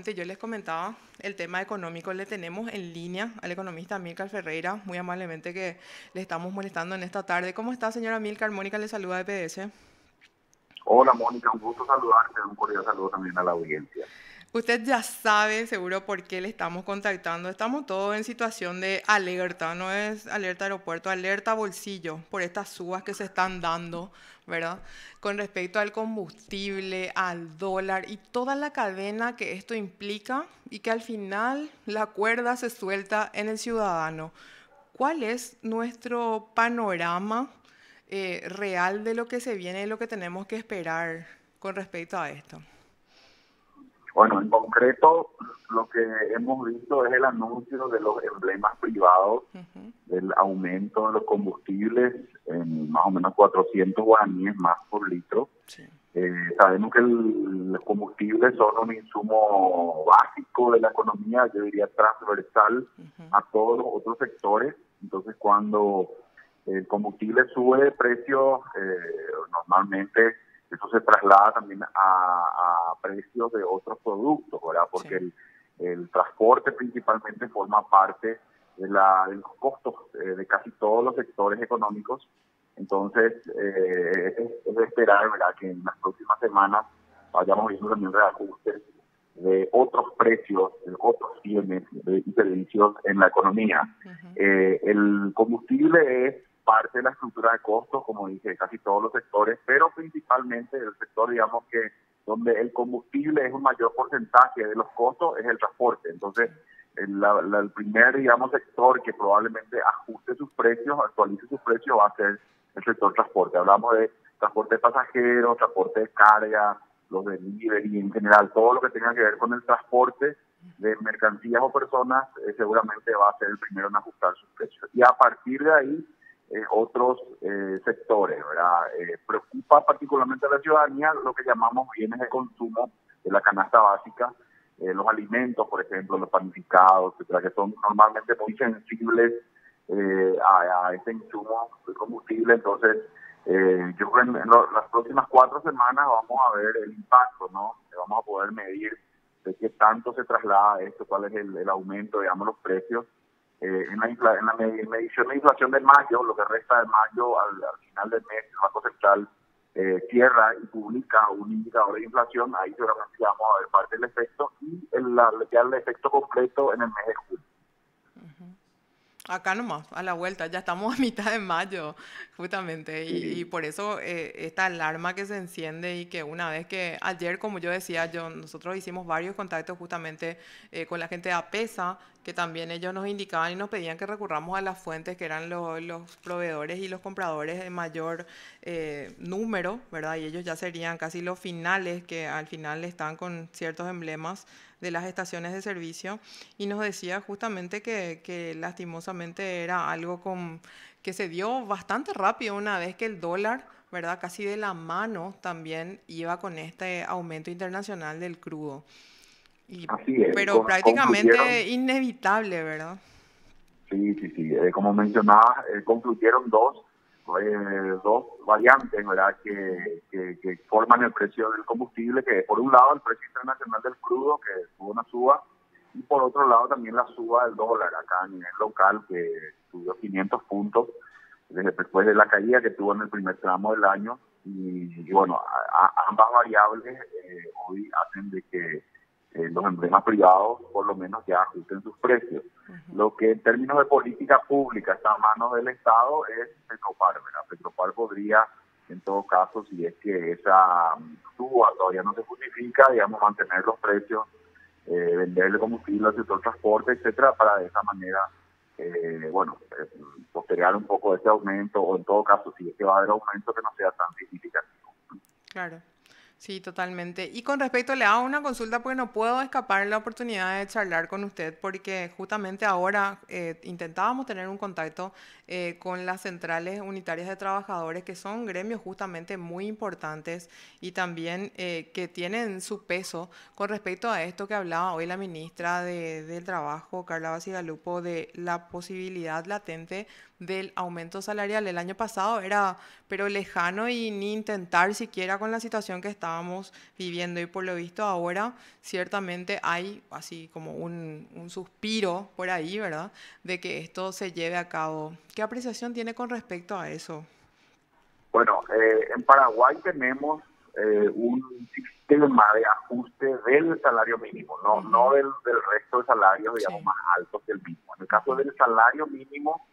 Yo les comentaba el tema económico, le tenemos en línea al economista Amílcar Ferreira, muy amablemente que le estamos molestando en esta tarde. ¿Cómo está, señora Amílcar? Mónica le saluda de PS. Hola Mónica, un gusto saludarte, un cordial saludo también a la audiencia. Usted ya sabe seguro por qué le estamos contactando. Estamos todos en situación de alerta, no es alerta aeropuerto, alerta bolsillo por estas subas que se están dando, ¿verdad? Con respecto al combustible, al dólar y toda la cadena que esto implica y que al final la cuerda se suelta en el ciudadano. ¿Cuál es nuestro panorama real de lo que se viene y lo que tenemos que esperar con respecto a esto? Bueno, en concreto, lo que hemos visto es el anuncio de los emblemas privados Ujú. del aumento de los combustibles en más o menos 400 guaraníes más por litro. Sí. Sabemos que los combustibles son un insumo básico de la economía, yo diría transversal Ujú. a todos los otros sectores. Entonces, cuando el combustible sube de precio, normalmente eso se traslada también a precios de otros productos, ¿verdad? Sí, Porque el transporte principalmente forma parte de los costos de casi todos los sectores económicos. Entonces, es de esperar, ¿verdad?, que en las próximas semanas vayamos viendo también reajustes de otros precios, de otros bienes y servicios en la economía. ujú, El combustible es parte de la estructura de costos, como dije, de casi todos los sectores, pero principalmente el sector, digamos que donde el combustible es un mayor porcentaje de los costos es el transporte. sí, Entonces, el primer, digamos, sector que probablemente ajuste sus precios, actualice sus precios, va a ser el sector transporte. Hablamos de transporte de pasajeros, transporte de carga, los delivery en general, todo lo que tenga que ver con el transporte de mercancías o personas, seguramente va a ser el primero en ajustar sus precios. Y a partir de ahí, otros sectores, ¿verdad? Preocupa particularmente a la ciudadanía lo que llamamos bienes de consumo de la canasta básica, los alimentos, por ejemplo, los panificados, etcétera, que son normalmente muy sensibles a este insumo de combustible. Entonces, yo creo que las próximas 4 semanas vamos a ver el impacto, ¿no? Vamos a poder medir de qué tanto se traslada esto, cuál es el aumento, digamos, los precios. En la medición de inflación de mayo, lo que resta de mayo, al final del mes, el Banco Central cierra y publica un indicador de inflación. Ahí seguramente vamos a ver parte del efecto y ya el efecto completo en el mes de julio. ujú. Acá nomás, a la vuelta, ya estamos a mitad de mayo, justamente, y Sí, por eso esta alarma que se enciende y que una vez que ayer, como yo decía, nosotros hicimos varios contactos justamente con la gente de APESA, que también ellos nos indicaban y nos pedían que recurramos a las fuentes que eran los proveedores y los compradores de mayor número, ¿verdad? Y ellos ya serían casi los finales, que al final están con ciertos emblemas de las estaciones de servicio y nos decía justamente que lastimosamente era algo que se dio bastante rápido una vez que el dólar, ¿verdad? Casi de la mano también iba con este aumento internacional del crudo. Y, así es. pero Concluyeron. prácticamente inevitable, ¿verdad? Sí, sí, sí. Como mencionaba, concluyeron dos variantes, ¿verdad?, que forman el precio del combustible, que por un lado el precio internacional del crudo, que tuvo una suba, y por otro lado también la suba del dólar acá a nivel local, que subió 500 puntos desde después de la caída que tuvo en el primer tramo del año. Y bueno, ambas variables hoy hacen de que los emblemas privados por lo menos ya ajusten sus precios. Ujú. Lo que en términos de política pública está a manos del Estado es Petropar, ¿verdad? Petropar podría, en todo caso, si es que esa suba todavía no se justifica, digamos, mantener los precios, venderle combustible al sector transporte, etcétera, para de esa manera, postergar un poco ese aumento, o en todo caso, si es que va a haber aumento, que no sea tan significativo. Claro. Sí, totalmente. Y con respecto, le hago una consulta porque no puedo escapar la oportunidad de charlar con usted porque justamente ahora intentábamos tener un contacto con las centrales unitarias de trabajadores que son gremios justamente muy importantes y también que tienen su peso con respecto a esto que hablaba hoy la ministra del Trabajo, Carla Basigalupo, de la posibilidad latente del aumento salarial. El año pasado era, pero lejano y ni intentar siquiera con la situación que estábamos viviendo. Y por lo visto ahora ciertamente hay así como un suspiro por ahí, ¿verdad? De que esto se lleve a cabo. ¿Qué apreciación tiene con respecto a eso? Bueno, en Paraguay tenemos un sistema de ajuste del salario mínimo, no Ujú. del resto de salarios, digamos, Sí. más altos que el mismo. En el caso Ujú. del salario mínimo,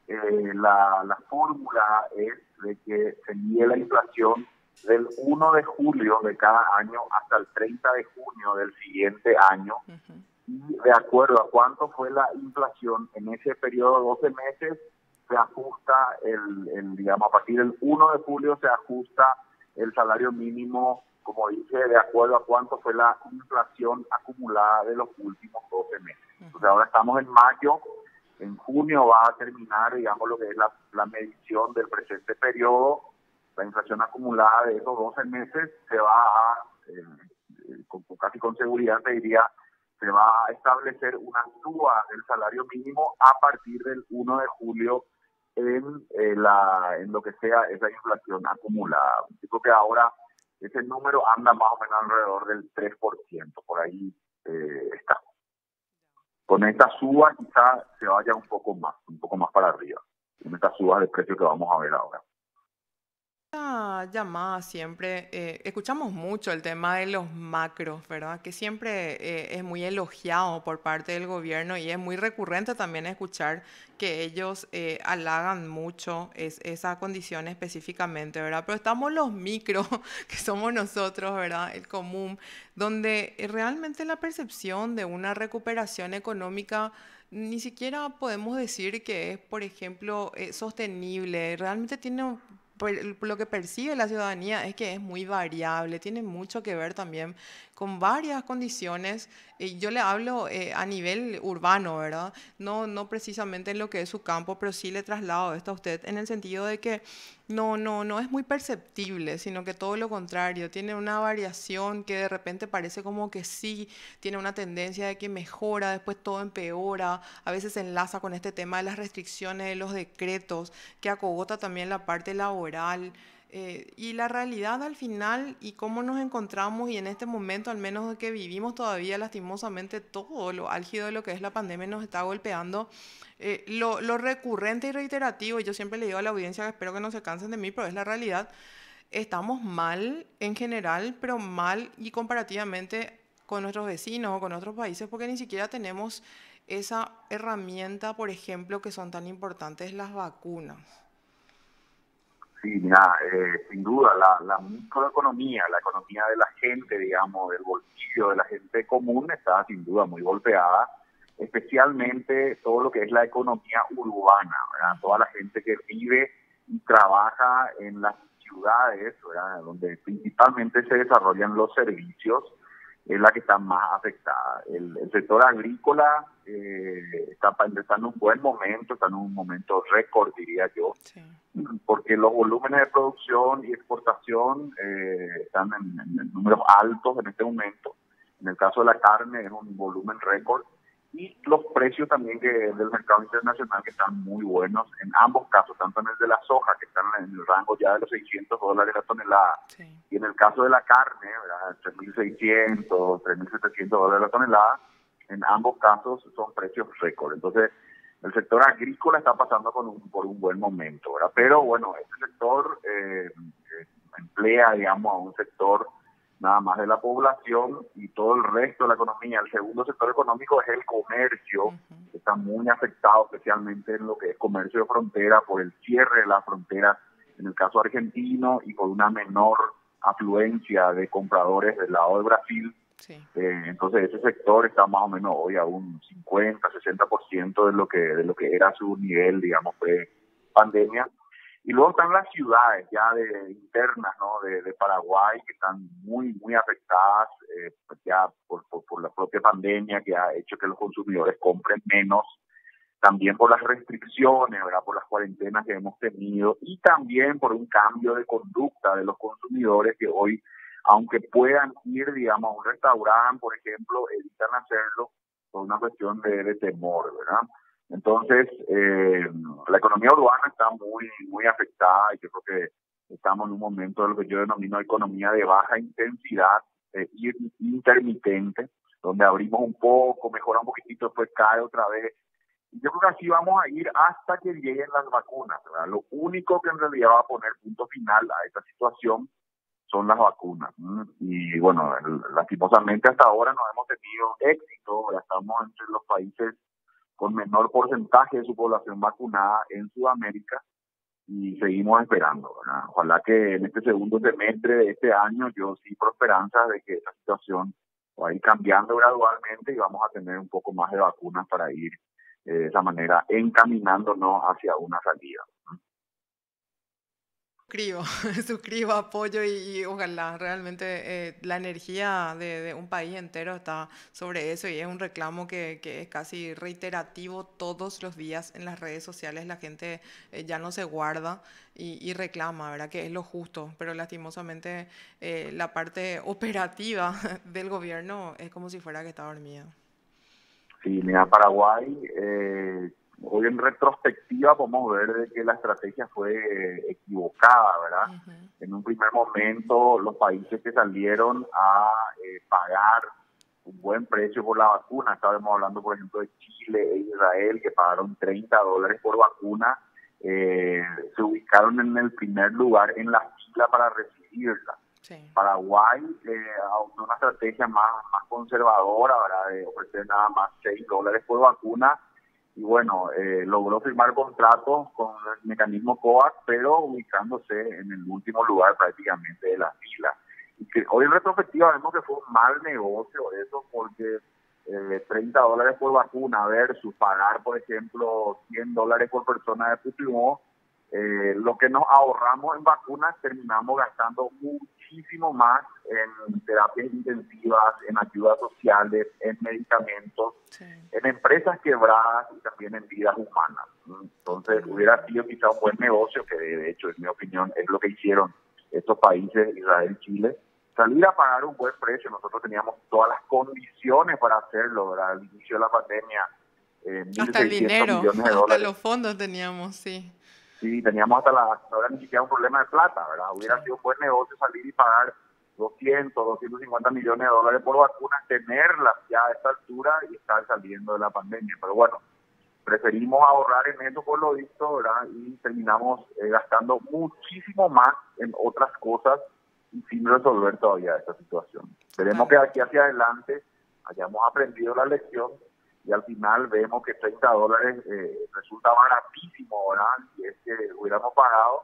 la fórmula es de que se mide la inflación del 1 de julio de cada año hasta el 30 de junio del siguiente año, Ujú. y de acuerdo a cuánto fue la inflación en ese periodo de 12 meses, se ajusta digamos, a partir del 1 de julio se ajusta el salario mínimo, como dice, de acuerdo a cuánto fue la inflación acumulada de los últimos 12 meses. Entonces ahora estamos en mayo, en junio va a terminar, digamos, lo que es la medición del presente periodo. La inflación acumulada de esos 12 meses se va a, casi con seguridad te diría, se va a establecer una suba del salario mínimo a partir del 1 de julio en lo que sea esa inflación acumulada. Digo que ahora ese número anda más o menos alrededor del 3%, por ahí está. Con esta suba quizá se vaya un poco más para arriba, con esta suba de precio que vamos a ver ahora. Esta llamada siempre, escuchamos mucho el tema de los macros, ¿verdad? Que siempre es muy elogiado por parte del gobierno y es muy recurrente también escuchar que ellos halagan mucho esa condición específicamente, ¿verdad? Pero estamos los micros, que somos nosotros, ¿verdad? El común, donde realmente la percepción de una recuperación económica ni siquiera podemos decir que es, por ejemplo, sostenible. Realmente tiene lo que percibe la ciudadanía es que es muy variable, tiene mucho que ver también con varias condiciones. Yo le hablo a nivel urbano, ¿verdad? No precisamente en lo que es su campo, pero sí le traslado esto a usted en el sentido de que no es muy perceptible, sino que todo lo contrario, tiene una variación que de repente parece como que sí, tiene una tendencia de que mejora, después todo empeora, a veces se enlaza con este tema de las restricciones de los decretos, que acogota también la parte laboral. Y la realidad al final y cómo nos encontramos y en este momento al menos de que vivimos todavía lastimosamente todo lo álgido de lo que es la pandemia nos está golpeando. Lo recurrente y reiterativo, y yo siempre le digo a la audiencia que espero que no se cansen de mí, pero es la realidad, estamos mal en general, pero mal y comparativamente con nuestros vecinos o con otros países porque ni siquiera tenemos esa herramienta, por ejemplo, que son tan importantes las vacunas. Sí, mira, sin duda, la microeconomía, la economía de la gente, digamos, del bolsillo de la gente común está sin duda muy golpeada, especialmente todo lo que es la economía urbana, ¿verdad? Toda la gente que vive y trabaja en las ciudades, ¿verdad? Donde principalmente se desarrollan los servicios, es la que está más afectada. El sector agrícola está en un buen momento, está en un momento récord, diría yo, Sí. porque los volúmenes de producción y exportación están en números altos en este momento. En el caso de la carne es un volumen récord y los precios también del mercado internacional que están muy buenos en ambos casos, tanto en el de la soja, que están en el rango ya de los $600 la tonelada, Sí. y en el caso de la carne, ¿verdad? 3.600, $3.700 la tonelada, en ambos casos son precios récord. Entonces, el sector agrícola está pasando por un buen momento, ¿verdad? Pero bueno, este sector emplea, digamos, a un sector nada más de la población y todo el resto de la economía. El segundo sector económico es el comercio, Ujú. que está muy afectado, especialmente en lo que es comercio de frontera, por el cierre de las fronteras, en el caso argentino, y por una menor afluencia de compradores del lado de Brasil. Sí. Entonces ese sector está más o menos hoy a un 50-60% de lo que era su nivel, digamos, pre-pandemia. Y luego están las ciudades ya internas, ¿no? De Paraguay, que están muy afectadas pues ya por la propia pandemia, que ha hecho que los consumidores compren menos, también por las restricciones, ¿verdad? Por las cuarentenas que hemos tenido y también por un cambio de conducta de los consumidores que hoy, aunque puedan ir, digamos, a un restaurante, por ejemplo, evitan hacerlo por una cuestión de temor, ¿verdad? Entonces, la economía urbana está muy afectada y yo creo que estamos en un momento de lo que yo denomino economía de baja intensidad, intermitente, donde abrimos un poco, mejora un poquitito, después cae otra vez. Yo creo que así vamos a ir hasta que lleguen las vacunas, ¿verdad? Lo único que en realidad va a poner punto final a esta situación son las vacunas. Y bueno, lastimosamente hasta ahora no hemos tenido éxito, ¿verdad? Estamos entre los países con menor porcentaje de su población vacunada en Sudamérica y seguimos esperando, ¿verdad? Ojalá que en este segundo semestre de este año yo sí por esperanzas de que esta situación va a ir cambiando gradualmente y vamos a tener un poco más de vacunas para ir de esa manera encaminándonos hacia una salida. Suscribo, suscribo, apoyo y ojalá realmente la energía de un país entero está sobre eso y es un reclamo que es casi reiterativo todos los días en las redes sociales. La gente ya no se guarda y reclama, ¿verdad? Que es lo justo, pero lastimosamente la parte operativa del gobierno es como si fuera que está dormida. Sí, mira, Paraguay, hoy en retrospectiva podemos ver de que la estrategia fue equivocada, ¿verdad? Ujú. En un primer momento, los países que salieron a pagar un buen precio por la vacuna, estábamos hablando, por ejemplo, de Chile e Israel, que pagaron $30 por vacuna, se ubicaron en el primer lugar en la fila para recibirla. Sí. Paraguay adoptó una estrategia más conservadora, ¿verdad? De ofrecer nada más $6 por vacuna y bueno, logró firmar contratos con el mecanismo COVAX, pero ubicándose en el último lugar prácticamente de la fila. Y que hoy en retrospectiva vemos que fue un mal negocio eso, porque $30 por vacuna versus pagar, por ejemplo, $100 por persona de Putumayo, lo que nos ahorramos en vacunas terminamos gastando muchísimo más en terapias intensivas, en ayudas sociales, en medicamentos, Sí. en empresas quebradas y también en vidas humanas. Entonces hubiera sido quizá un buen negocio, que de hecho en mi opinión es lo que hicieron estos países, Israel y Chile, salir a pagar un buen precio. Nosotros teníamos todas las condiciones para hacerlo, ¿verdad? Al inicio de la pandemia, Hasta el 1.600 dinero, millones de hasta dólares. los fondos teníamos, sí. Sí, teníamos hasta no era ni siquiera un problema de plata, ¿verdad? Sí. Hubiera sido un buen negocio salir y pagar 250 millones de dólares por vacunas, tenerlas ya a esta altura y estar saliendo de la pandemia. Pero bueno, preferimos ahorrar en eso por lo visto, ¿verdad? Y terminamos gastando muchísimo más en otras cosas y sin resolver todavía esta situación. Esperemos que aquí hacia adelante hayamos aprendido la lección y al final vemos que $30 resulta baratísimo, ¿verdad? Si es que hubiéramos pagado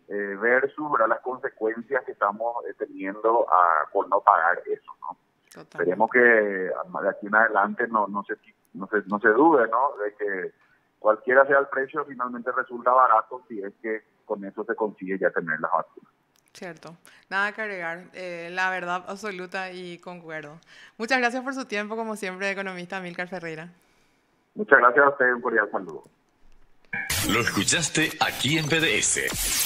versus, ¿verdad?, las consecuencias que estamos teniendo por no pagar eso, ¿no? Totalmente. Esperemos que de aquí en adelante no se dude, ¿no?, de que cualquiera sea el precio, finalmente resulta barato si es que con eso se consigue ya tener las vacunas. Cierto, nada que agregar, la verdad absoluta y concuerdo. Muchas gracias por su tiempo, como siempre, economista Amílcar Ferreira. Muchas gracias a usted, un cordial saludo. Lo escuchaste aquí en PDS.